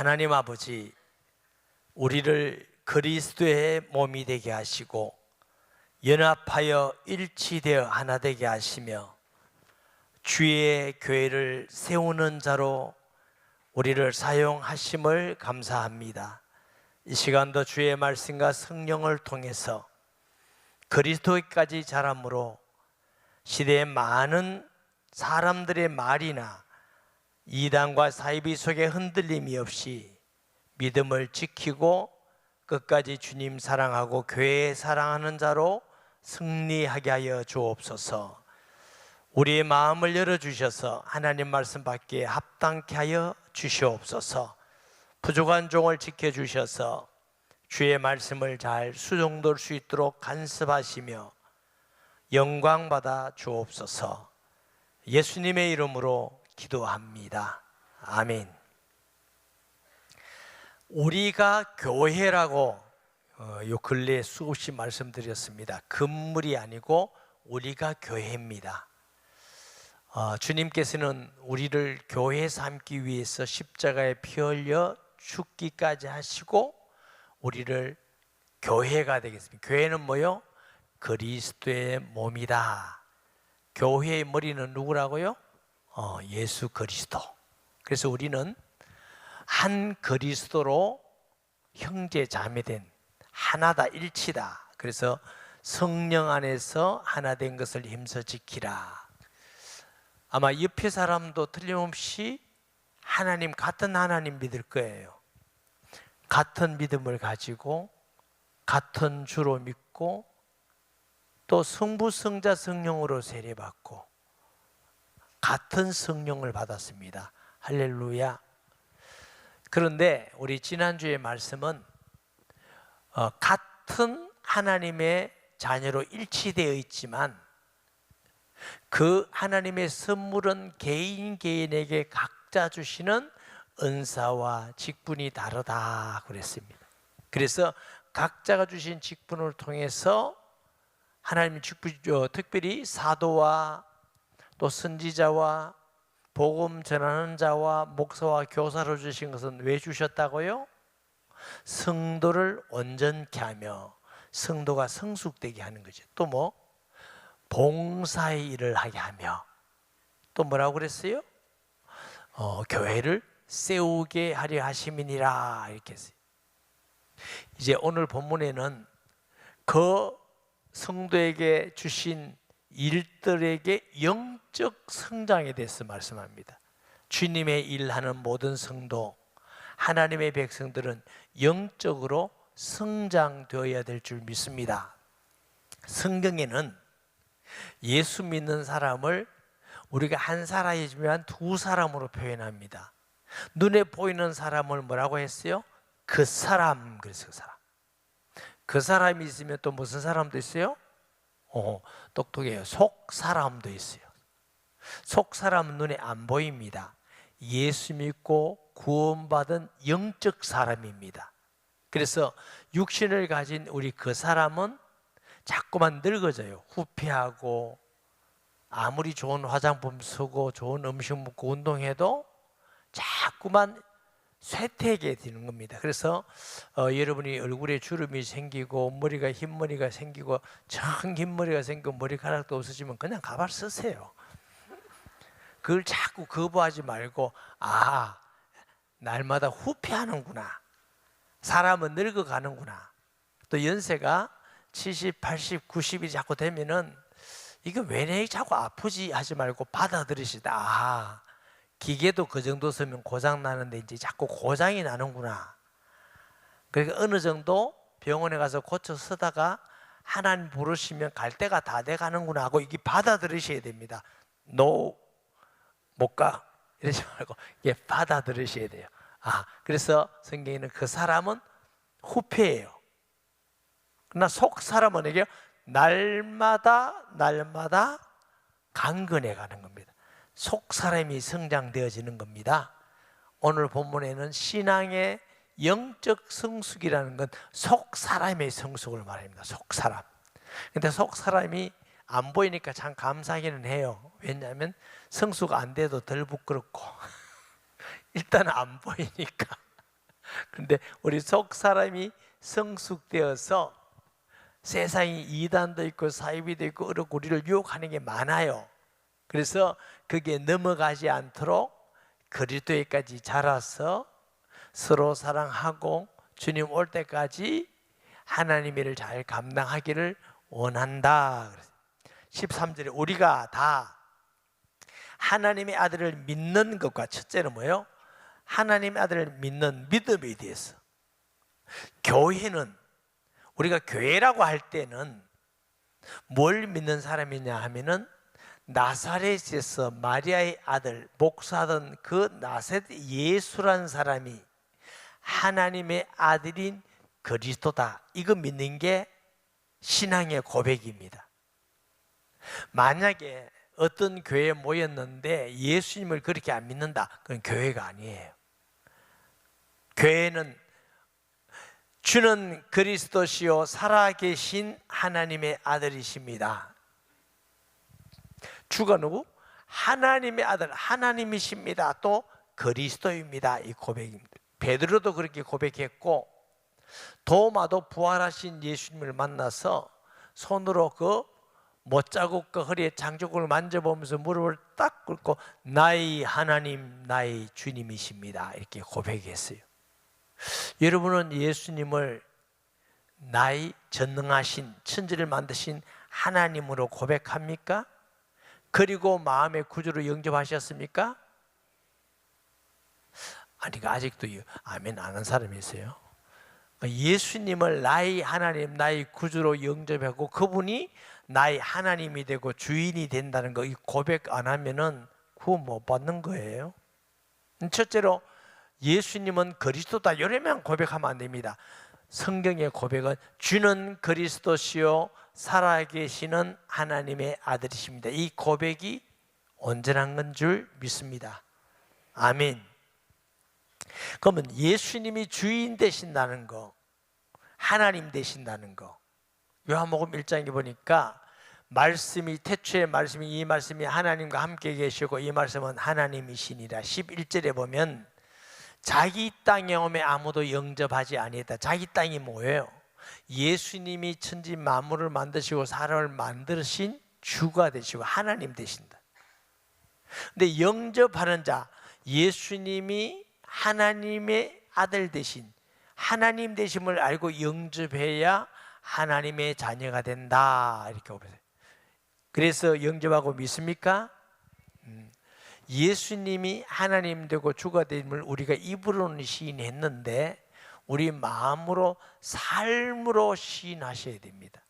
하나님 아버지, 우리를 그리스도의 몸이 되게 하시고 연합하여 일치되어 하나 되게 하시며 주의 교회를 세우는 자로 우리를 사용하심을 감사합니다. 이 시간도 주의 말씀과 성령을 통해서 그리스도까지 자람으로 시대의 많은 사람들의 말이나 이단과 사이비 속에 흔들림이 없이 믿음을 지키고 끝까지 주님 사랑하고 교회 사랑하는 자로 승리하게 하여 주옵소서. 우리의 마음을 열어주셔서 하나님 말씀 받기에 합당케 하여 주시옵소서. 부족한 종을 지켜주셔서 주의 말씀을 잘 수종돌 수 있도록 간섭하시며 영광 받아 주옵소서. 예수님의 이름으로 기도합니다. 아멘. 우리가 교회라고 요 근래에 수없이 말씀드렸습니다. 건물이 아니고 우리가 교회입니다. 주님께서는 우리를 교회 삼기 위해서 십자가에 피 흘려 죽기까지 하시고 우리를 교회가 되겠습니다. 교회는 뭐요? 그리스도의 몸이다. 교회의 머리는 누구라고요? 예수 그리스도. 그래서 우리는 한 그리스도로 형제 자매된 하나다, 일치다. 그래서 성령 안에서 하나 된 것을 힘써 지키라. 아마 옆에 사람도 틀림없이 하나님, 같은 하나님 믿을 거예요. 같은 믿음을 가지고 같은 주로 믿고 또 성부, 성자, 성령으로 세례받고 같은 성령을 받았습니다. 할렐루야. 그런데 우리 지난주의 말씀은 같은 하나님의 자녀로 일치되어 있지만 그 하나님의 선물은 개인 개인에게 각자 주시는 은사와 직분이 다르다 그랬습니다. 그래서 각자가 주신 직분을 통해서 하나님의 직분, 특별히 사도와 또 선지자와 복음 전하는 자와 목사와 교사를 주신 것은 왜 주셨다고요? 성도를 온전케 하며 성도가 성숙되게 하는 거죠. 또 뭐? 봉사의 일을 하게 하며 또 뭐라고 그랬어요? 교회를 세우게 하려 하심이니라 이렇게 했어요. 이제 오늘 본문에는 그 성도에게 주신 일들에게 영적 성장에 대해서 말씀합니다. 주님의 일하는 모든 성도, 하나님의 백성들은 영적으로 성장되어야 될 줄 믿습니다. 성경에는 예수 믿는 사람을 우리가 한 사람이지만 두 사람으로 표현합니다. 눈에 보이는 사람을 뭐라고 했어요? 그 사람. 그래서 그 사람. 그 사람이 있으면 또 무슨 사람도 있어요? 똑똑해요. 속 사람도 있어요. 속 사람은 눈에 안 보입니다. 예수 믿고 구원받은 영적 사람입니다. 그래서 육신을 가진 우리 그 사람은 자꾸만 늙어져요. 후회하고 아무리 좋은 화장품 쓰고 좋은 음식 먹고 운동해도 자꾸만 쇠퇴하게 되는 겁니다. 그래서 여러분이 얼굴에 주름이 생기고 머리가 흰머리가 생기고 청 흰머리가 생기고 머리카락도 없어지면 그냥 가발 쓰세요. 그걸 자꾸 거부하지 말고 날마다 후회하는구나. 사람은 늙어가는구나. 또 연세가 70, 80, 90이 자꾸 되면은 이거 왜 내 자꾸 아프지 하지 말고 받아들이시다. 기계도 그 정도 쓰면 고장 나는데 이제 자꾸 고장이 나는구나. 그러니까 어느 정도 병원에 가서 고쳐 쓰다가 하나님 부르시면 갈 때가 다 돼 가는구나 하고 이게 받아들이셔야 됩니다. 못 가. 이러지 말고 이게 받아들이셔야 돼요. 그래서 성경에는 그 사람은 후패예요. 그러나 속 사람은 이게 날마다 강건해 가는 겁니다. 속 사람이 성장되어지는 겁니다. 오늘 본문에는 신앙의 영적 성숙이라는 건 속 사람의 성숙을 말합니다. 속 사람. 근데 속 사람이 안 보이니까 참 감사하기는 해요. 왜냐하면 성숙 안 돼도 덜 부끄럽고 일단 안 보이니까 그런데 우리 속 사람이 성숙되어서 세상이 이단도 있고 사이비도 있고 우리를 유혹하는 게 많아요. 그래서 그게 넘어가지 않도록 그리스도에까지 자라서 서로 사랑하고 주님 올 때까지 하나님의 일을 잘 감당하기를 원한다. 13절에 우리가 다 하나님의 아들을 믿는 것과, 첫째는 뭐예요? 하나님의 아들을 믿는 믿음에 대해서. 교회는, 우리가 교회라고 할 때는 뭘 믿는 사람이냐 하면은 나사렛에서 마리아의 아들 목사던 그 나사렛 예수라는 사람이 하나님의 아들인 그리스도다, 이거 믿는 게 신앙의 고백입니다. 만약에 어떤 교회에 모였는데 예수님을 그렇게 안 믿는다, 그건 교회가 아니에요. 교회는 주는 그리스도시요 살아계신 하나님의 아들이십니다. 주가 누구? 하나님의 아들, 하나님이십니다. 또 그리스도입니다. 이 고백입니다. 베드로도 그렇게 고백했고, 도마도 부활하신 예수님을 만나서 손으로 그 못자국과 허리에 장조국을 만져보면서 무릎을 딱 꿇고 나의 하나님, 나의 주님이십니다, 이렇게 고백했어요. 여러분은 예수님을 나의 전능하신 천지를 만드신 하나님으로 고백합니까? 그리고 마음의 구주로 영접하셨습니까? 아니, 아직도 아멘 안 한 사람이 있어요. 예수님을 나의 하나님, 나의 구주로 영접하고 그분이 나의 하나님이 되고 주인이 된다는 거, 이 고백 안 하면은 구원 못 받는 거예요. 첫째로 예수님은 그리스도다, 이러면 고백하면 안 됩니다. 성경의 고백은 주는 그리스도시요 살아계시는 하나님의 아들이십니다. 이 고백이 온전한 건 줄 믿습니다. 아멘. 그러면 예수님이 주인 되신다는 거, 하나님 되신다는 거, 요한복음 1장에 보니까 말씀이, 태초의 말씀이, 이 말씀이 하나님과 함께 계시고 이 말씀은 하나님이시니라. 11절에 보면 자기 땅에 오매 아무도 영접하지 아니했다. 자기 땅이 뭐예요? 예수님이 천지 만물을 만드시고 사람을 만드신 주가 되시고 하나님 되신다. 근데 영접하는 자, 예수님이 하나님의 아들 되신, 하나님 되심을 알고 영접해야 하나님의 자녀가 된다, 이렇게 보세요. 그래서 영접하고 믿습니까? 예수님이 하나님 되고 주가 됨을 우리가 입으로는 시인했는데 우리 마음으로, 삶으로 시인하셔야 됩니다.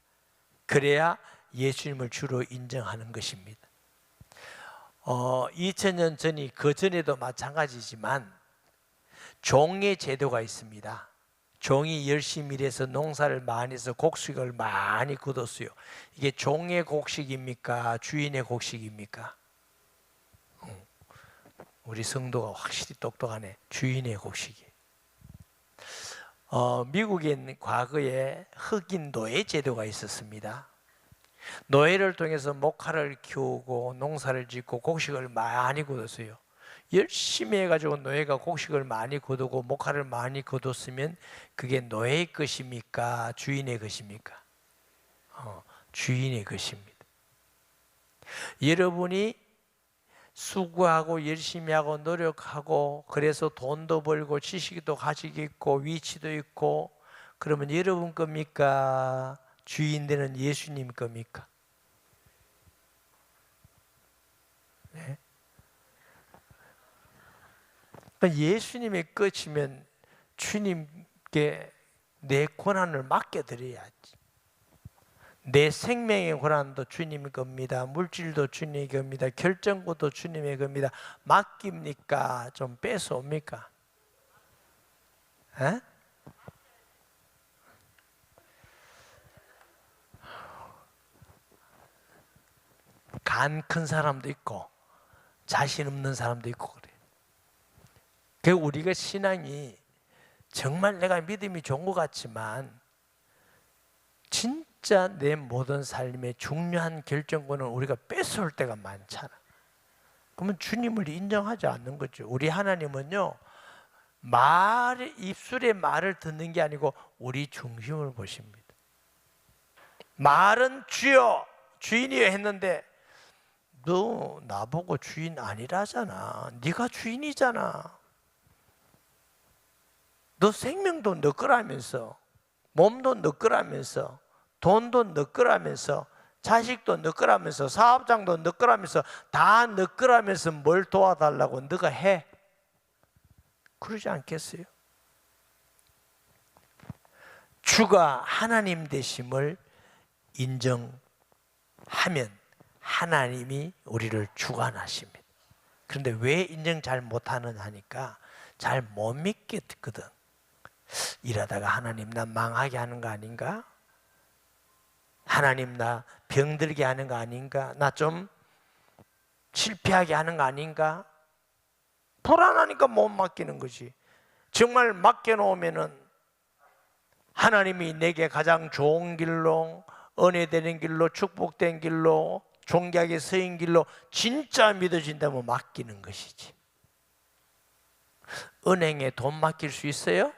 그래야 예수님을 주로 인정하는 것입니다. 2000년 전이 그 전에도 마찬가지지만 종의 제도가 있습니다. 종이 열심히 일해서 농사를 많이 해서 곡식을 많이 거뒀어요. 이게 종의 곡식입니까? 주인의 곡식입니까? 우리 성도가 확실히 똑똑하네. 주인의 곡식이. 미국엔 과거에 흑인 노예 제도가 있었습니다. 노예를 통해서 목화를 키우고 농사를 짓고 곡식을 많이 거뒀어요. 열심히 해가지고 노예가 곡식을 많이 거두고 목화를 많이 거뒀으면 그게 노예의 것입니까? 주인의 것입니까? 주인의 것입니다. 여러분이 수고하고 열심히 하고 노력하고 그래서 돈도 벌고 지식도 가지고 있고 위치도 있고, 그러면 여러분 겁니까? 주인 되는 예수님 겁니까? 네? 예수님의 끝이면 주님께 내 권한을 맡겨드려야지. 내 생명의 권한도 주님의 겁니다. 물질도 주님의 겁니다. 결정권도 주님의 겁니다. 맡깁니까? 좀 뺏어옵니까? 에? 간 큰 사람도 있고 자신 없는 사람도 있고 그래요. 그 우리가 신앙이 정말 내가 믿음이 좋은 것 같지만 진짜 내 모든 삶의 중요한 결정권을 우리가 뺏어올 때가 많잖아. 그러면 주님을 인정하지 않는 거죠. 우리 하나님은요, 입술의 말을 듣는 게 아니고 우리 중심을 보십니다. 말은 주여 주인이여 했는데 너 나보고 주인 아니라잖아. 네가 주인이잖아. 너 생명도 너 거라면서, 몸도 너 거라면서, 돈도 너 거라면서, 자식도 너 거라면서, 사업장도 너 거라면서, 다 너 거라면서 뭘 도와달라고 너가 해? 그러지 않겠어요? 주가 하나님 되심을 인정하면 하나님이 우리를 주관하십니다. 그런데 왜 인정 잘 못하느냐 하니까 잘 못 믿겠거든. 일하다가 하나님 나 망하게 하는 거 아닌가? 하나님 나 병들게 하는 거 아닌가? 나 좀 실패하게 하는 거 아닌가? 불안하니까 못 맡기는 거지. 정말 맡겨놓으면은 하나님이 내게 가장 좋은 길로, 은혜되는 길로, 축복된 길로, 존귀하게 서인 길로 진짜 믿어진다면 맡기는 것이지. 은행에 돈 맡길 수 있어요?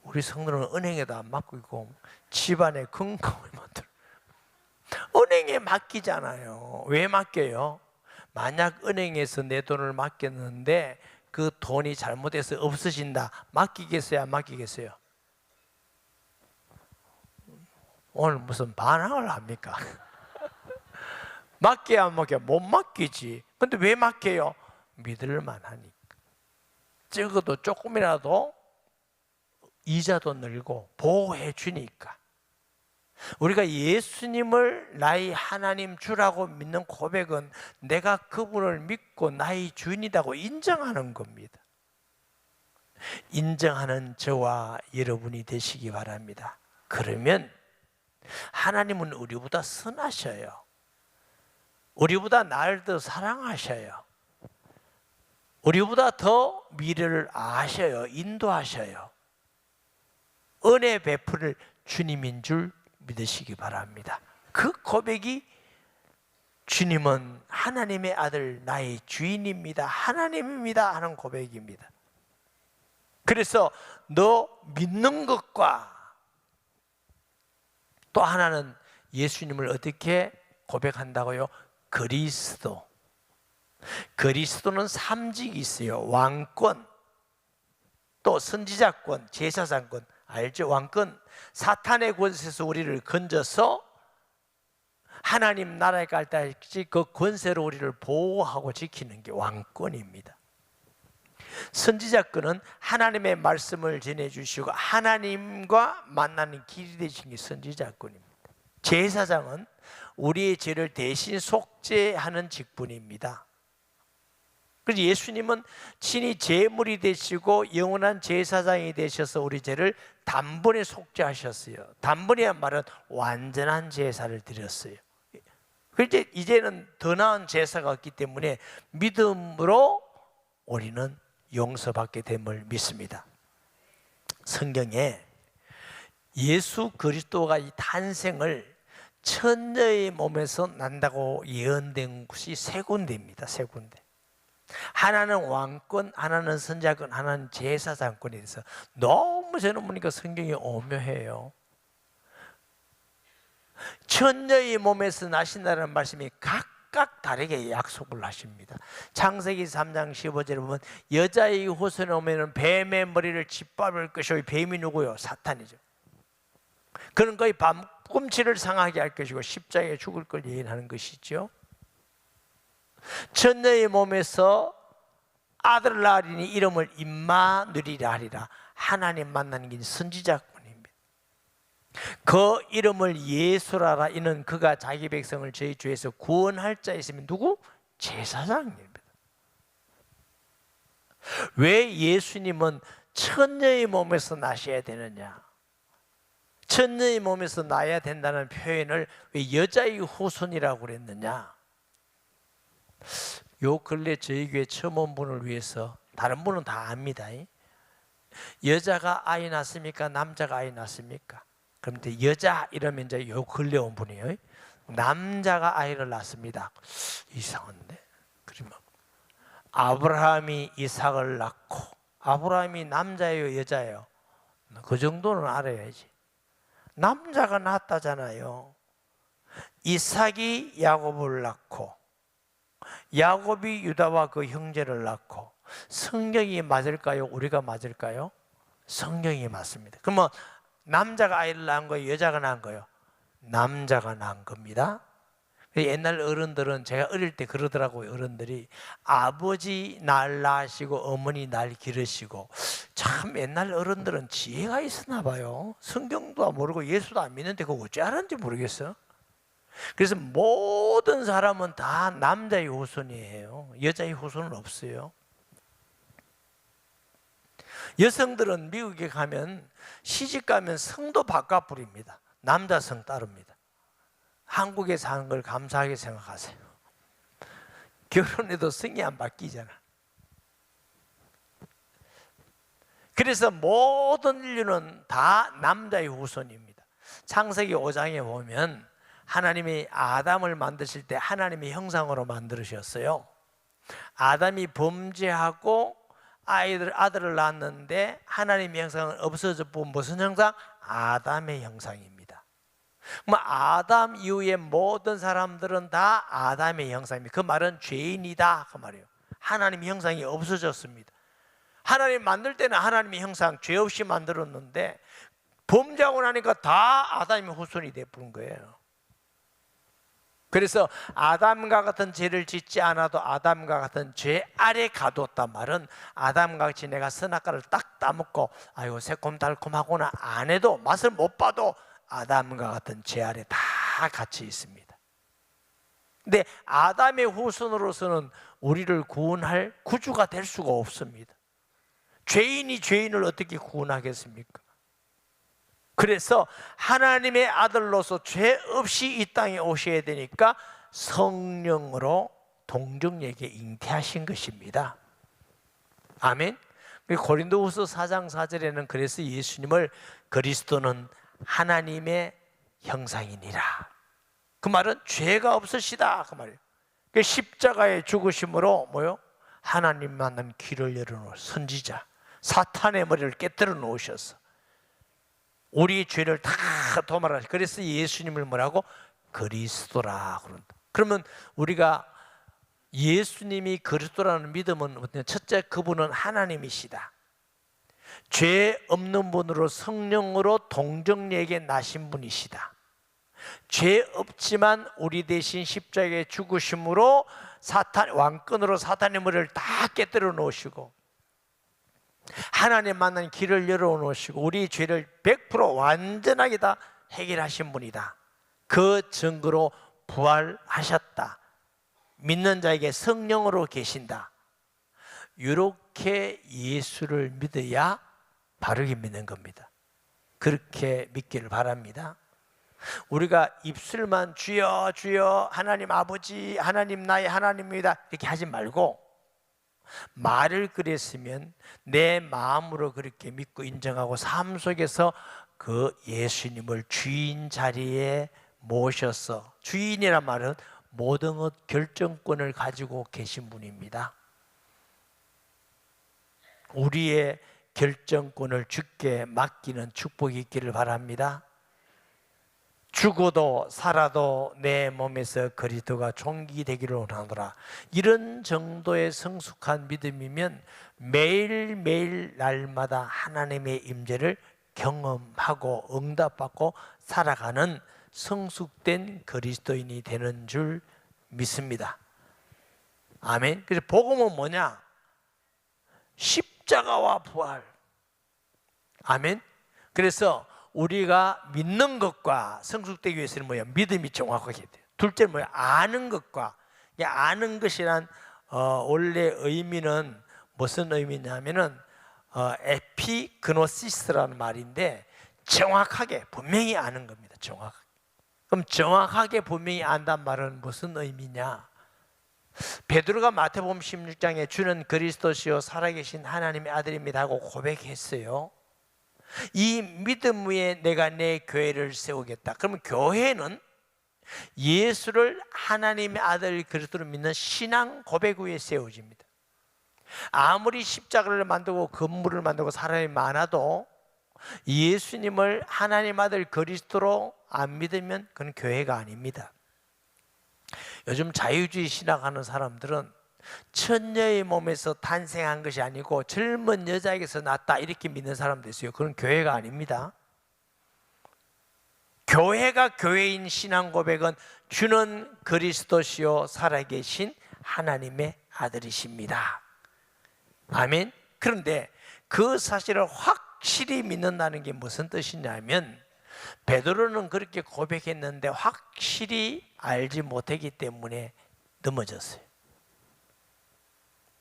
우리 성도는 은행에도 안 맡기고 집안에 건강을 만들어. 은행에 맡기잖아요. 왜 맡겨요? 만약 은행에서 내 돈을 맡겼는데 그 돈이 잘못해서 없어진다. 맡기겠어요? 안 맡기겠어요? 오늘 무슨 반항을 합니까? 맡겨야 안 맡겨? 못 맡기지. 근데 왜 맡겨요? 믿을만 하니까. 적어도 조금이라도 이자도 늘고 보호해 주니까. 우리가 예수님을 나의 하나님 주라고 믿는 고백은 내가 그분을 믿고 나의 주인이라고 인정하는 겁니다. 인정하는 저와 여러분이 되시기 바랍니다. 그러면 하나님은 우리보다 선하셔요. 우리보다 나를 더 사랑하셔요. 우리보다 더 미래를 아셔요. 인도하셔요. 은혜 베풀을 주님인 줄 믿으시기 바랍니다. 그 고백이 주님은 하나님의 아들 나의 주인입니다. 하나님입니다 하는 고백입니다. 그래서 너 믿는 것과 또 하나는 예수님을 어떻게 고백한다고요? 그리스도. 그리스도는 삼직이 있어요. 왕권, 또 선지자권, 제사장권. 알죠? 왕권, 사탄의 권세에서 우리를 건져서 하나님 나라에 갈 때까지 그 권세로 우리를 보호하고 지키는 게 왕권입니다. 선지자권은 하나님의 말씀을 전해주시고 하나님과 만나는 길이 되신 게 선지자권입니다. 제사장은 우리의 죄를 대신 속죄하는 직분입니다. 그래서 예수님은 친히 제물이 되시고 영원한 제사장이 되셔서 우리 죄를 단번에 속죄하셨어요. 단번이란 말은 완전한 제사를 드렸어요. 그런데 이제는 더 나은 제사가 없기 때문에 믿음으로 우리는 용서받게 됨을 믿습니다. 성경에 예수 그리스도가 이 탄생을 처녀의 몸에서 난다고 예언된 곳이 세 군데입니다. 세 군데. 하나는 왕권, 하나는 선자권, 하나는 제사장권에 대해서 너무 저는 보니까 성경이 오묘해요. 처녀의 몸에서 나신다는 말씀이 각각 다르게 약속을 하십니다. 창세기 3장 15절에 보면 여자의 후손에 오면 뱀의 머리를 짓밟을 것이고, 뱀이 누구요? 사탄이죠. 그는 거의 밤꿈치를 상하게 할 것이고 십자가에 죽을 걸 예언하는 것이죠. 처녀의 몸에서 아들을 낳으리니 이름을 임마누리라 하리라. 하나님 만나는 게 선지자권입니다. 그 이름을 예수라라. 이는 그가 자기 백성을 저희 주에서 구원할 자 있으면 누구? 제사장입니다. 왜 예수님은 처녀의 몸에서 나셔야 되느냐? 처녀의 몸에서 나야 된다는 표현을 왜 여자의 후손이라고 그랬느냐? 요 근래 저희 교회 처음 온 분을 위해서, 다른 분은 다 압니다. 여자가 아이 낳습니까? 남자가 아이 낳습니까? 그럼 여자 이러면 이제 요 근래 온 분이에요. 남자가 아이를 낳습니다. 이상한데? 그러면 아브라함이 이삭을 낳고, 아브라함이 남자예요, 여자예요? 그 정도는 알아야지. 남자가 낳았다잖아요. 이삭이 야곱을 낳고, 야곱이 유다와 그 형제를 낳고. 성경이 맞을까요? 우리가 맞을까요? 성경이 맞습니다. 그러면 남자가 아이를 낳은 거예요? 여자가 낳은 거예요? 남자가 낳은 겁니다. 옛날 어른들은, 제가 어릴 때 그러더라고요. 어른들이 아버지 날 낳으시고 어머니 날 기르시고. 참 옛날 어른들은 지혜가 있었나 봐요. 성경도 모르고 예수도 안 믿는데 그거 어찌 알았는지 모르겠어. 그래서 모든 사람은 다 남자의 후손이에요. 여자의 후손은 없어요. 여성들은 미국에 가면 시집가면 성도 바꿔 부립니다. 남자 성 따릅니다. 한국에 사는 걸 감사하게 생각하세요. 결혼해도 성이 안 바뀌잖아. 그래서 모든 인류는 다 남자의 후손입니다. 창세기 5장에 보면 하나님이 아담을 만드실 때 하나님의 형상으로 만드셨어요. 아담이 범죄하고 아들을 낳았는데 하나님의 형상은 없어졌고 무슨 형상? 아담의 형상입니다. 그럼 아담 이후에 모든 사람들은 다 아담의 형상입니다. 그 말은 죄인이다 그 말이에요. 하나님의 형상이 없어졌습니다. 하나님 만들 때는 하나님의 형상 죄 없이 만들었는데 범죄하고 나니까 다 아담의 후손이 되어버린 거예요. 그래서 아담과 같은 죄를 짓지 않아도 아담과 같은 죄 아래 가뒀단 말은 아담과 같이 내가 선악과를 딱 따먹고 아이고 새콤달콤하구나 안 해도 맛을 못 봐도 아담과 같은 죄 아래 다 같이 있습니다. 근데 아담의 후손으로서는 우리를 구원할 구주가 될 수가 없습니다. 죄인이 죄인을 어떻게 구원하겠습니까? 그래서 하나님의 아들로서 죄 없이 이 땅에 오셔야 되니까 성령으로 동정에게 잉태하신 것입니다. 아멘. 고린도후서 4장 4절에는 그래서 예수님을 그리스도는 하나님의 형상이니라. 그 말은 죄가 없으시다 그 말이에요. 십자가의 죽으심으로 뭐요? 하나님만은 길을 열어놓은 선지자, 사탄의 머리를 깨뜨려 놓으셔서 우리의 죄를 다 도말하시. 그래서 예수님을 뭐라고? 그리스도라 그런다. 그러면 우리가 예수님이 그리스도라는 믿음은 첫째, 그분은 하나님이시다. 죄 없는 분으로 성령으로 동정에게 나신 분이시다. 죄 없지만 우리 대신 십자가에 죽으심으로 왕권으로 사탄의 머리를 다 깨뜨려 놓으시고 하나님 만난 길을 열어놓으시고 우리 죄를 100% 완전하게 다 해결하신 분이다. 그 증거로 부활하셨다. 믿는 자에게 성령으로 계신다. 이렇게 예수를 믿어야 바르게 믿는 겁니다. 그렇게 믿기를 바랍니다. 우리가 입술만 주여 주여 하나님 아버지 하나님 나의 하나님입니다 이렇게 하지 말고 말을 그랬으면 내 마음으로 그렇게 믿고 인정하고 삶 속에서 그 예수님을 주인 자리에 모셔서, 주인이란 말은 모든 것 결정권을 가지고 계신 분입니다. 우리의 결정권을 주께 맡기는 축복이 있기를 바랍니다. 죽어도 살아도 내 몸에서 그리스도가 존귀되기를 원하노라. 이런 정도의 성숙한 믿음이면 매일매일 날마다 하나님의 임재를 경험하고 응답받고 살아가는 성숙된 그리스도인이 되는 줄 믿습니다. 아멘. 그래서 복음은 뭐냐? 십자가와 부활. 아멘. 그래서 우리가 믿는 것과 성숙되기 위해서는 뭐야? 믿음이 정확하게 돼요. 둘째는 뭐야? 아는 것과. 아는 것이란 원래 의미는 무슨 의미냐면은 에피그노시스라는 말인데 정확하게 분명히 아는 겁니다. 정확하게. 그럼 정확하게 분명히 안단 말은 무슨 의미냐? 베드로가 마태복음 16장에 주는 그리스도시요 살아계신 하나님의 아들입니다 하고 고백했어요. 이 믿음 위에 내가 내 교회를 세우겠다. 그러면 교회는 예수를 하나님의 아들 그리스도로 믿는 신앙 고백 위에 세워집니다. 아무리 십자가를 만들고 건물을 만들고 사람이 많아도 예수님을 하나님 아들 그리스도로 안 믿으면 그건 교회가 아닙니다. 요즘 자유주의 신학하는 사람들은 처녀의 몸에서 탄생한 것이 아니고 젊은 여자에게서 났다 이렇게 믿는 사람도 있어요. 그건 교회가 아닙니다. 교회가 교회인 신앙 고백은 주는 그리스도시요 살아계신 하나님의 아들이십니다. 아멘. 그런데 그 사실을 확실히 믿는다는 게 무슨 뜻이냐면, 베드로는 그렇게 고백했는데 확실히 알지 못했기 때문에 넘어졌어요.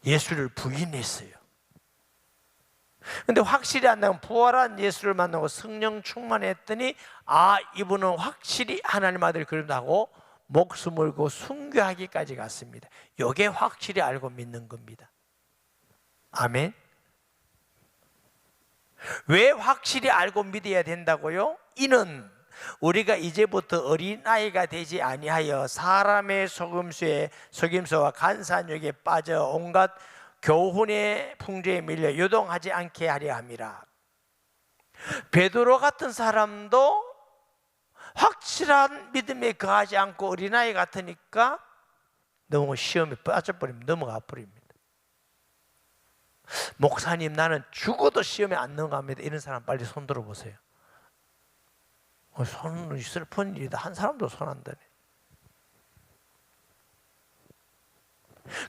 예수를 부인했어요. 근데 확실히 안다면 부활한 예수를 만나고 성령 충만했더니 이분은 확실히 하나님 아들 그런다고 목숨을 걸고 순교하기까지 갔습니다. 이게 확실히 알고 믿는 겁니다. 아멘. 왜 확실히 알고 믿어야 된다고요? 이는 우리가 이제부터 어린아이가 되지 아니하여 사람의 속임수와 간사욕에 빠져 온갖 교훈의 풍조에 밀려 요동하지 않게 하려 함이라. 베드로 같은 사람도 확실한 믿음에 거하지 않고 어린아이 같으니까 너무 시험에 빠져버리면 넘어가 버립니다. 목사님, 나는 죽어도 시험에 안 넘어갑니다. 이런 사람 빨리 손 들어보세요. 손은 슬픈 일이다. 한 사람도 손 안 드네.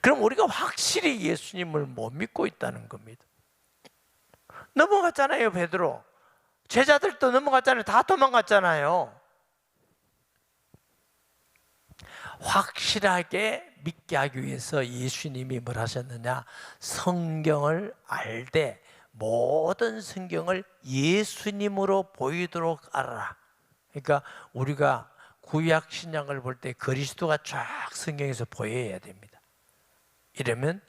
그럼 우리가 확실히 예수님을 못 믿고 있다는 겁니다. 넘어갔잖아요, 베드로. 제자들도 넘어갔잖아요. 다 도망갔잖아요. 확실하게 믿게 하기 위해서 예수님이 뭘 하셨느냐? 성경을 알되 모든 성경을 예수님으로 보이도록 알아라. 그러니까 우리가 구약 신약을 볼 때 그리스도가 쫙 성경에서 보여야 됩니다. 이러면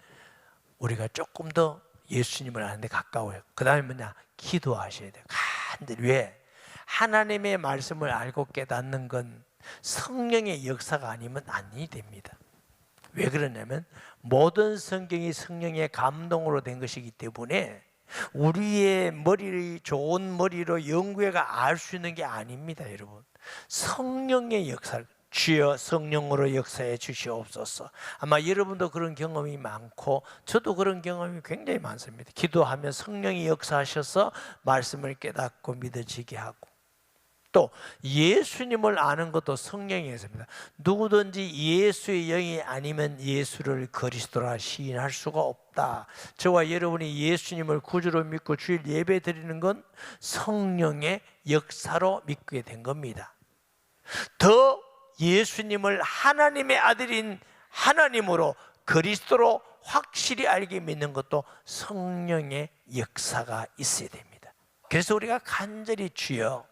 우리가 조금 더 예수님을 아는 데 가까워요. 그 다음에 뭐냐? 기도하셔야 돼요. 간절히. 왜? 하나님의 말씀을 알고 깨닫는 건 성령의 역사가 아니면 아니 됩니다. 왜 그러냐면 모든 성경이 성령의 감동으로 된 것이기 때문에 우리의 머리를 좋은 머리로 연구해가 알 수 있는 게 아닙니다. 여러분, 성령의 역사를, 주여 성령으로 역사해 주시옵소서. 아마 여러분도 그런 경험이 많고 저도 그런 경험이 굉장히 많습니다. 기도하면 성령이 역사하셔서 말씀을 깨닫고 믿어지게 하고, 또 예수님을 아는 것도 성령의 역사입니다. 누구든지 예수의 영이 아니면 예수를 그리스도라 시인할 수가 없다. 저와 여러분이 예수님을 구주로 믿고 주일 예배 드리는 건 성령의 역사로 믿게 된 겁니다. 더 예수님을 하나님의 아들인 하나님으로 그리스도로 확실히 알게 믿는 것도 성령의 역사가 있어야 됩니다. 그래서 우리가 간절히 주여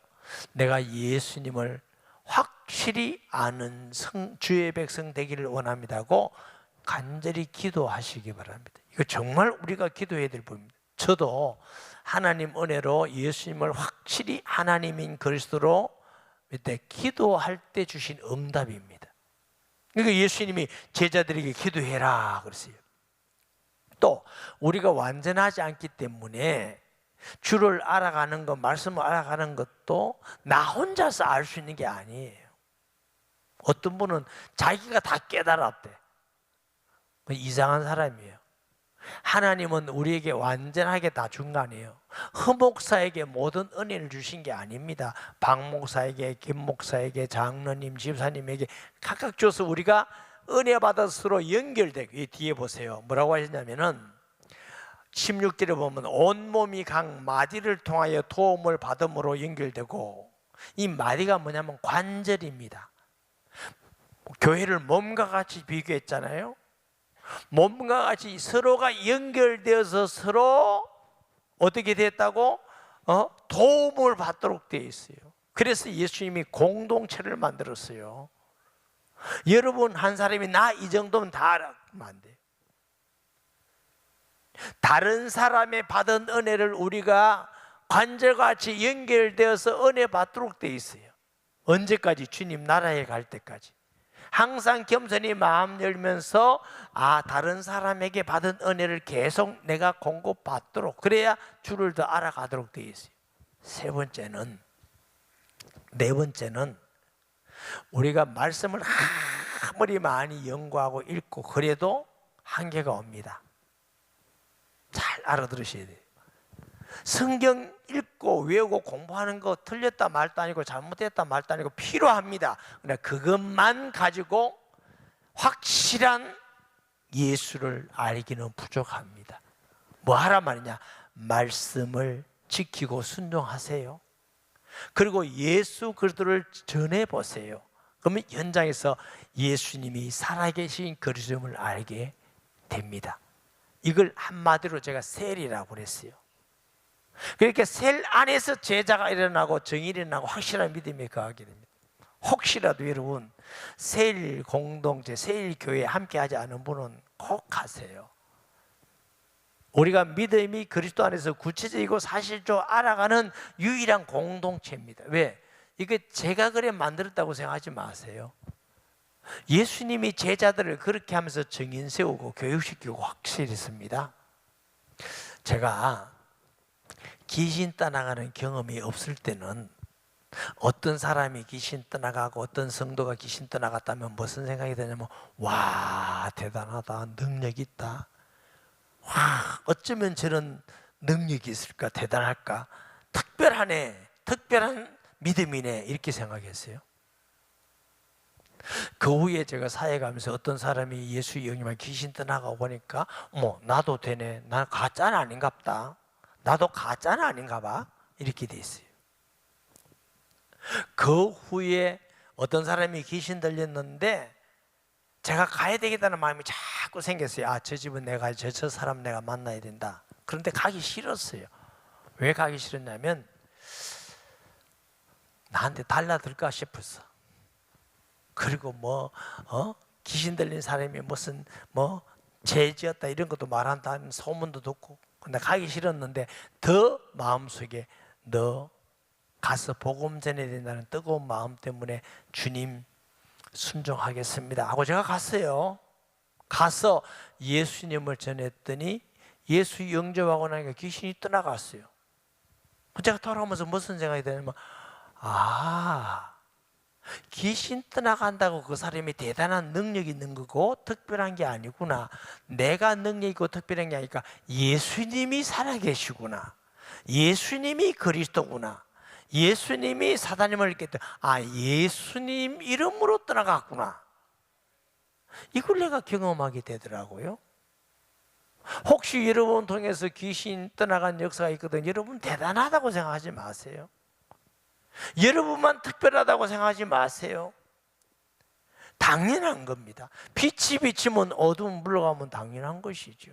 내가 예수님을 확실히 아는 주의 백성 되기를 원합니다고 간절히 기도하시기 바랍니다. 이거 정말 우리가 기도해야 될 부분입니다. 저도 하나님 은혜로 예수님을 확실히 하나님인 그리스도로 그때 기도할 때 주신 응답입니다. 그러니까 예수님이 제자들에게 기도해라 그랬어요. 또 우리가 완전하지 않기 때문에 주를 알아가는 것, 말씀을 알아가는 것도 나 혼자서 알 수 있는 게 아니에요. 어떤 분은 자기가 다 깨달았대. 이상한 사람이에요. 하나님은 우리에게 완전하게 다 준 거 아니에요. 허목사에게 모든 은혜를 주신 게 아닙니다. 박목사에게, 김목사에게, 장로님, 집사님에게 각각 줘서 우리가 은혜 받아서 서로 연결되고, 이 뒤에 보세요. 뭐라고 하셨냐면은 16절에 보면 온몸이 각 마디를 통하여 도움을 받음으로 연결되고, 이 마디가 뭐냐면 관절입니다. 교회를 몸과 같이 비교했잖아요. 몸과 같이 서로가 연결되어서 서로 어떻게 됐다고? 도움을 받도록 되어 있어요. 그래서 예수님이 공동체를 만들었어요. 여러분 한 사람이 나 이 정도면 다 알면 안 돼요. 다른 사람의 받은 은혜를 우리가 관절같이 연결되어서 은혜 받도록 되어 있어요. 언제까지? 주님 나라에 갈 때까지. 항상 겸손히 마음 열면서 다른 사람에게 받은 은혜를 계속 내가 공급받도록, 그래야 주를 더 알아가도록 되어 있어요. 네 번째는 우리가 말씀을 아무리 많이 연구하고 읽고 그래도 한계가 옵니다. 잘 알아들으셔야 돼요. 성경 읽고 외우고 공부하는 거 틀렸다 말도 아니고 잘못됐다 말도 아니고 필요합니다. 그러나 그것만 가지고 확실한 예수를 알기는 부족합니다. 뭐 하란 말이냐? 말씀을 지키고 순종하세요. 그리고 예수 그리스도를 전해보세요. 그러면 현장에서 예수님이 살아계신 그리스도를 알게 됩니다. 이걸 한마디로 제가 셀이라고 그랬어요. 그러니까 셀 안에서 제자가 일어나고 정이 일어나고 확실한 믿음이 거하게 됩니다. 혹시라도 여러분 셀 공동체, 셀 교회에 함께 하지 않은 분은 꼭 하세요. 우리가 믿음이 그리스도 안에서 구체적이고 사실적으로 알아가는 유일한 공동체입니다. 왜? 이게 제가 그래 만들었다고 생각하지 마세요. 예수님이 제자들을 그렇게 하면서 정인 세우고 교육시키고 확실했습니다. 제가 귀신 떠나가는 경험이 없을 때는 어떤 사람이 귀신 떠나가고 어떤 성도가 귀신 떠나갔다면 무슨 생각이 드냐면, 와, 대단하다, 능력 있다, 와, 어쩌면 저런 능력이 있을까, 대단할까, 특별하네, 특별한 믿음이네, 이렇게 생각했어요. 그 후에 제가 사회 가면서 어떤 사람이 예수 영이만 귀신 떠나가고 보니까 나도 되네, 난 가짜는 아닌갑다, 나도 가짜는 아닌가 봐, 이렇게 돼 있어요. 그 후에 어떤 사람이 귀신 들렸는데 제가 가야 되겠다는 마음이 자꾸 생겼어요. 저 집은 내가 가야지, 저 사람 내가 만나야 된다. 그런데 가기 싫었어요. 왜 가기 싫었냐면 나한테 달라들까 싶었어. 그리고 귀신 들린 사람이 무슨 죄지었다 이런 것도 말한다는 소문도 듣고, 근데 가기 싫었는데 더 마음속에 너 가서 복음 전해야 된다는 뜨거운 마음 때문에 주님 순종하겠습니다 하고 제가 갔어요. 가서 예수님을 전했더니 예수 영접하고 나니까 귀신이 떠나갔어요. 제가 돌아오면서 무슨 생각이 드냐면, 귀신 떠나간다고 그 사람이 대단한 능력이 있는 거고 특별한 게 아니구나. 내가 능력이 있고 특별한 게 아니니까 예수님이 살아계시구나, 예수님이 그리스도구나, 예수님이 사단임을 이렇게 예수님 이름으로 떠나갔구나, 이걸 내가 경험하게 되더라고요. 혹시 여러분 통해서 귀신 떠나간 역사가 있거든, 여러분 대단하다고 생각하지 마세요. 여러분만 특별하다고 생각하지 마세요. 당연한 겁니다. 빛이 비치면 어두움 물러가면 당연한 것이죠.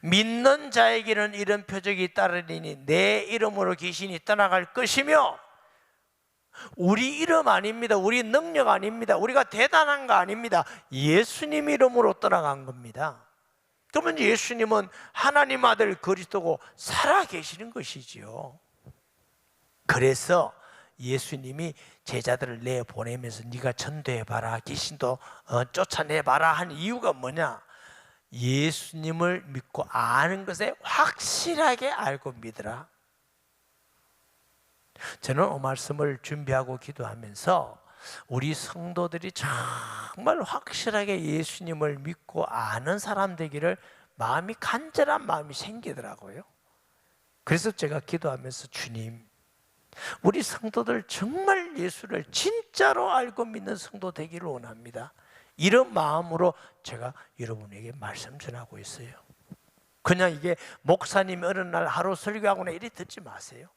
믿는 자에게는 이런 표적이 따르리니 내 이름으로 귀신이 떠나갈 것이며, 우리 이름 아닙니다. 우리 능력 아닙니다. 우리가 대단한 거 아닙니다. 예수님 이름으로 떠나간 겁니다. 그러면 예수님은 하나님 아들 그리스도고 살아계시는 것이지요. 그래서 예수님이 제자들을 내보내면서 네가 전도해봐라, 귀신도 쫓아내봐라 한 이유가 뭐냐? 예수님을 믿고 아는 것에 확실하게 알고 믿으라. 저는 이 말씀을 준비하고 기도하면서 우리 성도들이 정말 확실하게 예수님을 믿고 아는 사람 되기를 마음이 간절한 마음이 생기더라고요. 그래서 제가 기도하면서 주님, 우리 성도들 정말 예수를 진짜로 알고 믿는 성도 되기를 원합니다. 이런 마음으로 제가 여러분에게 말씀 전하고 있어요. 그냥 이게 목사님이 어느 날 하루 설교하거나 이래 듣지 마세요.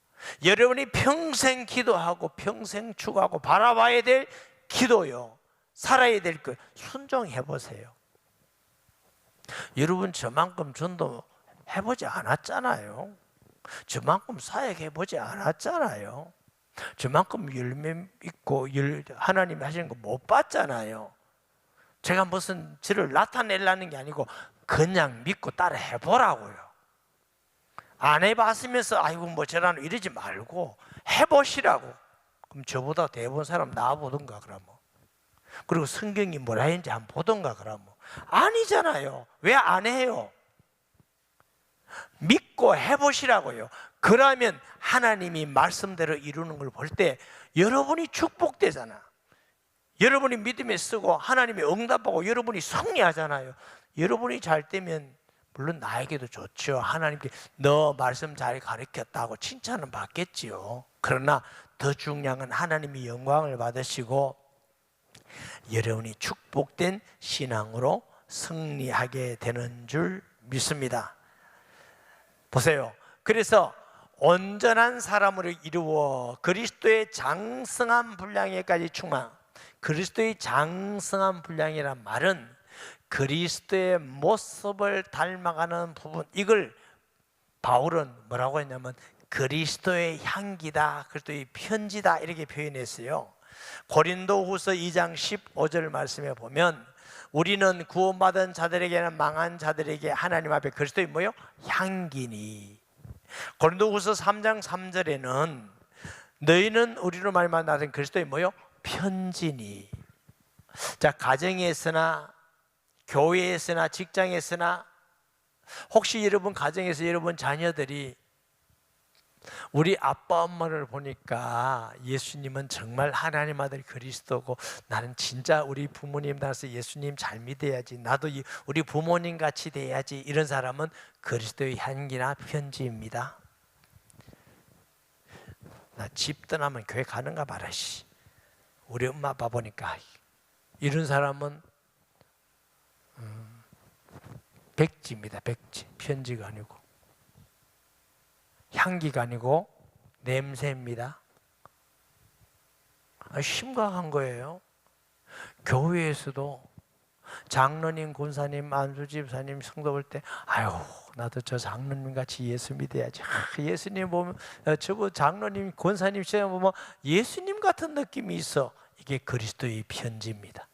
여러분이 평생 기도하고 평생 추구하고 바라봐야 될 기도요, 살아야 될 것, 순종해 보세요. 여러분 저만큼 전도 해보지 않았잖아요. 저만큼 사역해보지 않았잖아요. 저만큼 열매 있고 하나님이 하시는 거 못 봤잖아요. 제가 무슨 저를 나타내려는 게 아니고 그냥 믿고 따라 해보라고요. 안 해봤으면서 아이고 저라는 이러지 말고 해보시라고. 그럼 저보다 대부분 사람 나와보던가. 그러면 그리고 성경이 뭐라 했는지 한번 보던가 그러면. 아니잖아요. 왜 안 해요? 믿고 해보시라고요. 그러면 하나님이 말씀대로 이루는 걸 볼 때 여러분이 축복되잖아. 여러분이 믿음에 쓰고 하나님이 응답하고 여러분이 승리하잖아요. 여러분이 잘 되면 물론 나에게도 좋죠. 하나님께 너 말씀 잘 가르쳤다고 칭찬은 받겠지요. 그러나 더 중요한 건 하나님이 영광을 받으시고 여러분이 축복된 신앙으로 승리하게 되는 줄 믿습니다. 보세요. 그래서 온전한 사람으로 이루어 그리스도의 장성한 분량에까지 충만. 그리스도의 장성한 분량이란 말은 그리스도의 모습을 닮아가는 부분, 이걸 바울은 뭐라고 했냐면 그리스도의 향기다, 그리스도의 편지다 이렇게 표현했어요. 고린도후서 2장 15절 말씀에 보면 우리는 구원받은 자들에게는 망한 자들에게 하나님 앞에 그리스도의 뭐요? 향기니. 고린도후서 3장 3절에는 너희는 우리로 말미암아 나된 그리스도의 뭐요? 편지니. 자, 가정에서나 교회에서나 직장에서나 혹시 여러분 가정에서 여러분 자녀들이 우리 아빠 엄마를 보니까 예수님은 정말 하나님 아들 그리스도고 나는 진짜 우리 부모님 따라서 예수님 잘 믿어야지, 나도 우리 부모님 같이 돼야지, 이런 사람은 그리스도의 향기나 편지입니다. 나 집 떠나면 교회 가는가 봐라 씨. 우리 엄마 아빠 보니까 이런 사람은 백지입니다. 백지. 편지가 아니고 향기가 아니고 냄새입니다. 심각한 거예요. 교회에서도 장로님, 권사님, 안수집사님 성도 볼 때 아유 나도 저 장로님 같이 예수 믿어야지. 예수님 보면 저거 장로님, 권사님 시험 보면 예수님 같은 느낌이 있어. 이게 그리스도의 편지입니다.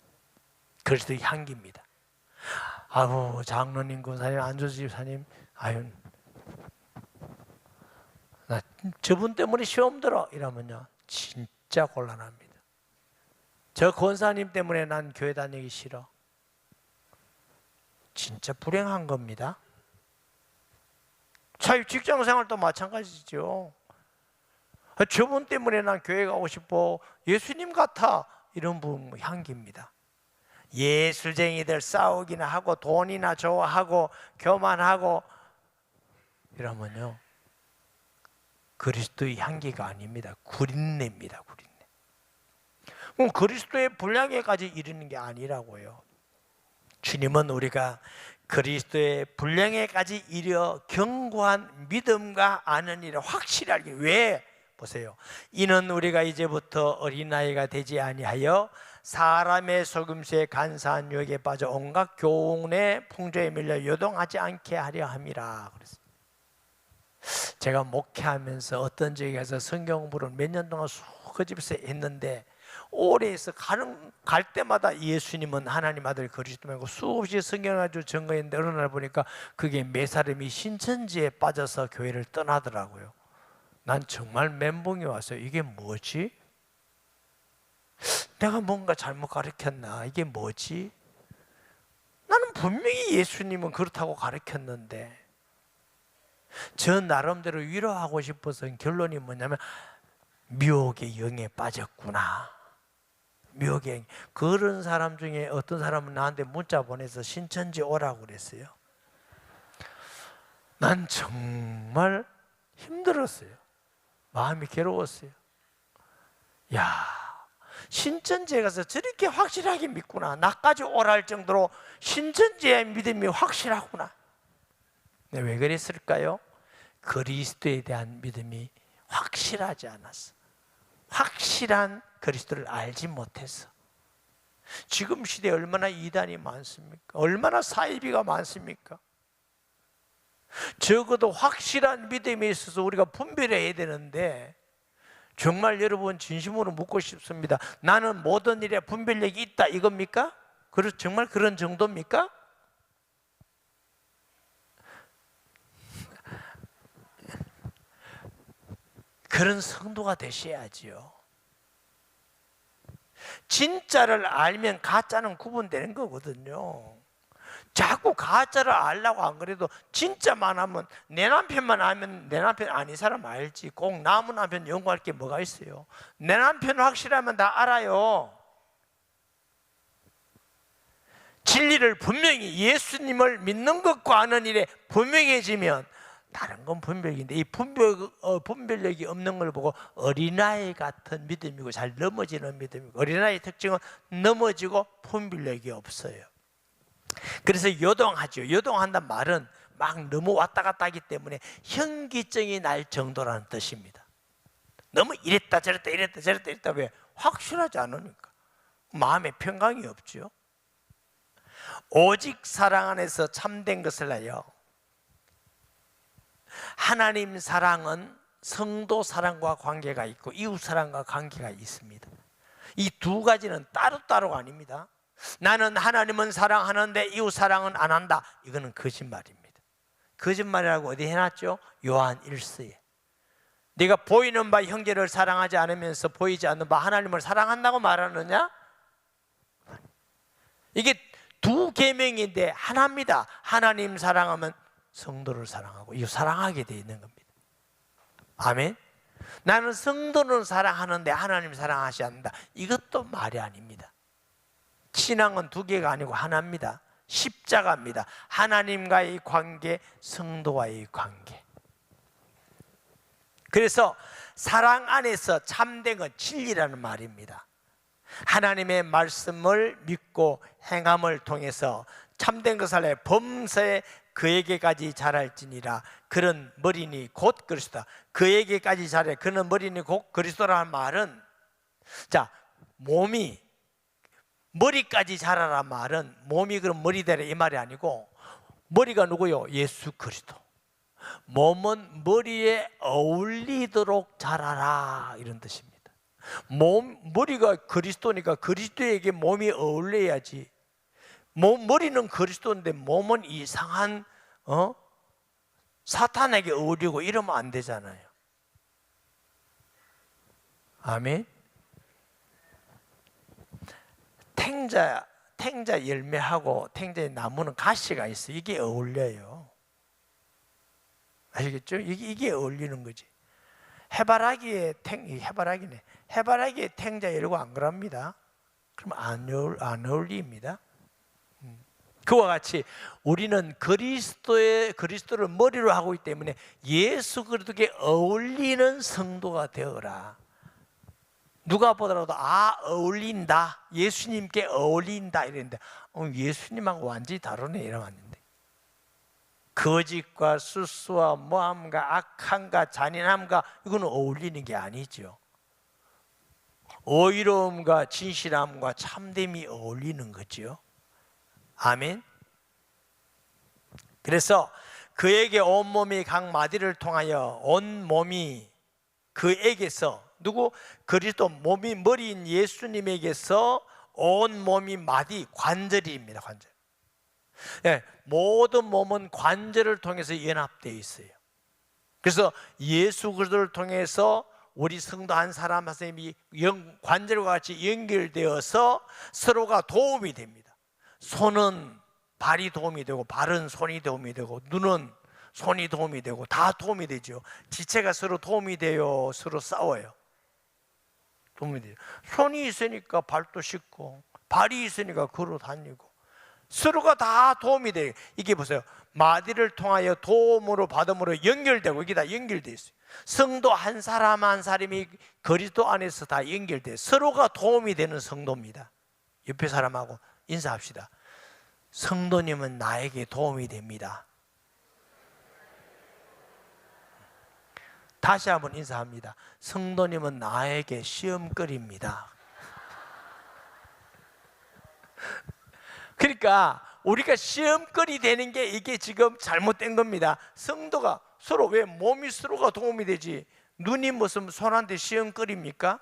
그리스도의 향기입니다. 아유 장로님, 권사님, 안수집사님 아유 나 저분 때문에 시험 들어 이러면요 진짜 곤란합니다. 저 권사님 때문에 난 교회 다니기 싫어. 진짜 불행한 겁니다. 자유 직장생활도 마찬가지죠. 저분 때문에 난 교회 가고 싶어. 예수님 같아. 이런 분 향기입니다. 예술쟁이들 싸우기나 하고 돈이나 좋아하고 교만하고 이러면요 그리스도의 향기가 아닙니다. 구린내입니다. 구린내. 그럼 그리스도의 분량에까지 이르는 게 아니라고요. 주님은 우리가 그리스도의 분량에까지 이르어 견고한 믿음과 아는 일을 확실히 알기. 왜? 보세요. 이는 우리가 이제부터 어린아이가 되지 아니하여 사람의 속임수에 간사한 유혹에 빠져 온갖 교훈의 풍조에 밀려 요동하지 않게 하려 함이라 그랬어요. 제가 목회하면서 어떤 지역에 가서 성경 공부를 몇 년 동안 그 집에서 했는데 오래해서 갈 때마다 예수님은 하나님 아들 그리스도고 수없이 성경을 가지고 증거했는데 어느 날 보니까 그게 몇 사람이 신천지에 빠져서 교회를 떠나더라고요. 난 정말 멘붕이 왔어요. 이게 뭐지? 내가 뭔가 잘못 가르쳤나? 이게 뭐지? 나는 분명히 예수님은 그렇다고 가르쳤는데 저 나름대로 위로하고 싶어서 결론이 뭐냐면 미혹의 영에 빠졌구나. 미혹의 영. 그런 사람 중에 어떤 사람은 나한테 문자 보내서 신천지 오라고 그랬어요. 난 정말 힘들었어요. 마음이 괴로웠어요. 야, 신천지에 가서 저렇게 확실하게 믿구나. 나까지 오랄 정도로 신천지의 믿음이 확실하구나. 왜 그랬을까요? 그리스도에 대한 믿음이 확실하지 않았어. 확실한 그리스도를 알지 못했어. 지금 시대에 얼마나 이단이 많습니까? 얼마나 사이비가 많습니까? 적어도 확실한 믿음에 있어서 우리가 분별해야 되는데 정말 여러분 진심으로 묻고 싶습니다. 나는 모든 일에 분별력이 있다 이겁니까? 정말 그런 정도입니까? 그런 성도가 되셔야지요. 진짜를 알면 가짜는 구분되는 거거든요. 자꾸 가짜를 알려고 안 그래도 진짜만 하면, 내 남편만 알면 내 남편 아닌 사람 알지, 꼭 남은 남편 연구할 게 뭐가 있어요. 내 남편 확실하면 다 알아요. 진리를 분명히, 예수님을 믿는 것과 아는 일에 분명해지면 다른 건 분별력인데, 이 분별력이 없는 걸 보고 어린아이 같은 믿음이고 잘 넘어지는 믿음이고, 어린아이의 특징은 넘어지고 분별력이 없어요. 그래서 요동하죠. 요동한다는 말은 막 너무 왔다 갔다 하기 때문에 현기증이 날 정도라는 뜻입니다. 너무 이랬다 저랬다 이랬다 저랬다 이랬다. 왜? 확실하지 않으니까 마음에 평강이 없죠. 오직 사랑 안에서 참된 것을 알아요. 하나님 사랑은 성도 사랑과 관계가 있고 이웃 사랑과 관계가 있습니다. 이 두 가지는 따로따로가 아닙니다. 나는 하나님은 사랑하는데 이웃 사랑은 안 한다, 이거는 거짓말입니다. 거짓말이라고 어디 해놨죠? 요한 1서에. 네가 보이는 바 형제를 사랑하지 않으면서 보이지 않는 바 하나님을 사랑한다고 말하느냐? 이게 두 계명인데 하나입니다. 하나님 사랑하면 성도를 사랑하고 이거 사랑하게 돼 있는 겁니다. 아멘. 나는 성도를 사랑하는데 하나님 사랑하지 않는다, 이것도 말이 아닙니다. 신앙은 두 개가 아니고 하나입니다. 십자가입니다. 하나님과의 관계, 성도와의 관계. 그래서 사랑 안에서 참된 건 진리라는 말입니다. 하나님의 말씀을 믿고 행함을 통해서 참된 것을 해 범사에 그에게까지 자랄지니라. 그런 머리니 곧 그리스도다. 그에게까지 자랄, 그는 머리니 곧 그리스도라는 말은, 자, 몸이 머리까지 자라란 말은 몸이 그럼 머리 되라 이 말이 아니고, 머리가 누구요? 예수 그리스도. 몸은 머리에 어울리도록 자라라, 이런 뜻입니다. 머리가 그리스도니까 그리스도에게 몸이 어울려야지. 머리는 그리스도인데 몸은 이상한 사탄에게 어울리고 이러면 안 되잖아요. 아멘. 탱자 열매하고 탱자의 나무는 가시가 있어요. 이게 어울려요. 아시겠죠? 이게 어울리는 거지. 해바라기에 해바라기에 탱자 열고 안 그럽니다. 그럼 안 어울립니다. 그와 같이 우리는 그리스도를 머리로 하고 있기 때문에 예수 그리스도께 어울리는 성도가 되어라. 누가 보더라도 어울린다, 예수님께 어울린다 이랬는데 예수님하고 완전히 다르네 이러면 거짓과 수수와 모함과 악함과 잔인함과 이거는 어울리는 게 아니죠. 어이로움과 진실함과 참됨이 어울리는 거죠. 아멘. 그래서 그에게 온몸이 각 마디를 통하여 온몸이 그에게서, 누구? 그리스도 몸이 머리인 예수님에게서 온몸이 마디, 관절입니다. 관절. 네, 모든 몸은 관절을 통해서 연합되어 있어요. 그래서 예수 그리스도를 통해서 우리 성도 한 사람 한 사람이 관절과 같이 연결되어서 서로가 도움이 됩니다. 손은 발이 도움이 되고, 발은 손이 도움이 되고, 눈은 손이 도움이 되고, 다 도움이 되죠. 지체가 서로 도움이 돼요. 서로 싸워요. 도움이 돼요. 손이 있으니까 발도 씻고, 발이 있으니까 걸어 다니고, 서로가 다 도움이 돼요. 이게 보세요. 마디를 통하여 도움으로 받음으로 연결되고, 이게 다 연결되어 있어요. 성도 한 사람 한 사람이 그리스도 안에서 다 연결돼요. 서로가 도움이 되는 성도입니다. 옆에 사람하고 인사합시다. 성도님은 나에게 도움이 됩니다. 다시 한번 인사합니다. 성도님은 나에게 시험거리입니다. 그러니까 우리가 시험거리 되는 게 이게 지금 잘못된 겁니다. 성도가 서로, 왜 몸이 서로가 도움이 되지 눈이 무슨 손한테 시험거리입니까?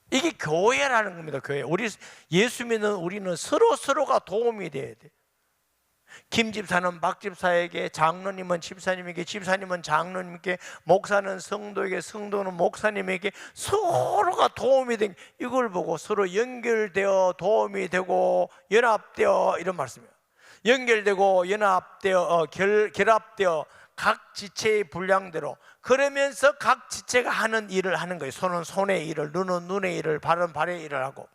이게 교회라는 겁니다. 교회. 우리 예수 믿는 우리는 서로가 도움이 돼야 돼. 김 집사는 박 집사에게, 장로님은 집사님에게, 집사님은 장로님께, 목사는 성도에게, 성도는 목사님에게 서로가 도움이 된, 이걸 보고 서로 연결되어 도움이 되고 연합되어, 이런 말씀이에요. 연결되고 연합되어 결합되어 각 지체의 분량대로, 그러면서 각 지체가 하는 일을 하는 거예요. 손은 손의 일을, 눈은 눈의 일을, 발은 발의 일을 하고,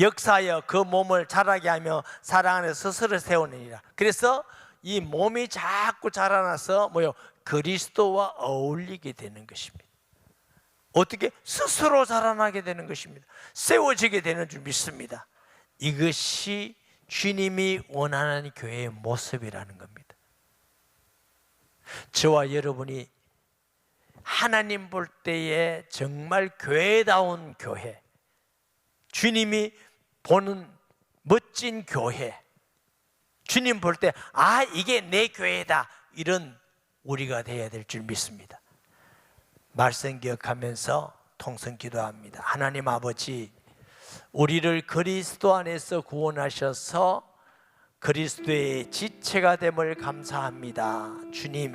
역사하여 그 몸을 자라게 하며 사랑 안에서 스스로 세우는 일이라. 그래서 이 몸이 자꾸 자라나서 그리스도와 어울리게 되는 것입니다. 어떻게? 스스로 자라나게 되는 것입니다. 세워지게 되는 줄 믿습니다. 이것이 주님이 원하는 교회의 모습이라는 겁니다. 저와 여러분이 하나님 볼 때에 정말 교회다운 교회, 주님이 보는 멋진 교회, 주님 볼 때 이게 내 교회다, 이런 우리가 되어야 될 줄 믿습니다. 말씀 기억하면서 통성 기도합니다. 하나님 아버지, 우리를 그리스도 안에서 구원하셔서 그리스도의 지체가 됨을 감사합니다. 주님,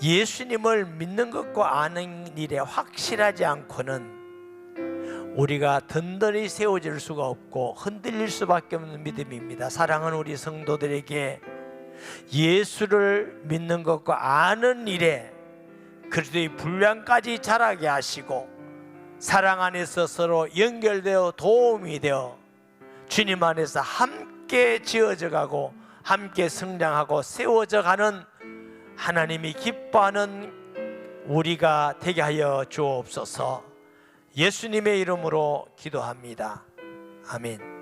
예수님을 믿는 것과 아는 일에 확실하지 않고는 우리가 든든히 세워질 수가 없고 흔들릴 수밖에 없는 믿음입니다. 사랑하는 우리 성도들에게 예수를 믿는 것과 아는 일에 그리스도의 분량까지 자라게 하시고, 사랑 안에서 서로 연결되어 도움이 되어 주님 안에서 함께 지어져 가고 함께 성장하고 세워져 가는 하나님이 기뻐하는 우리가 되게 하여 주옵소서. 예수님의 이름으로 기도합니다. 아멘.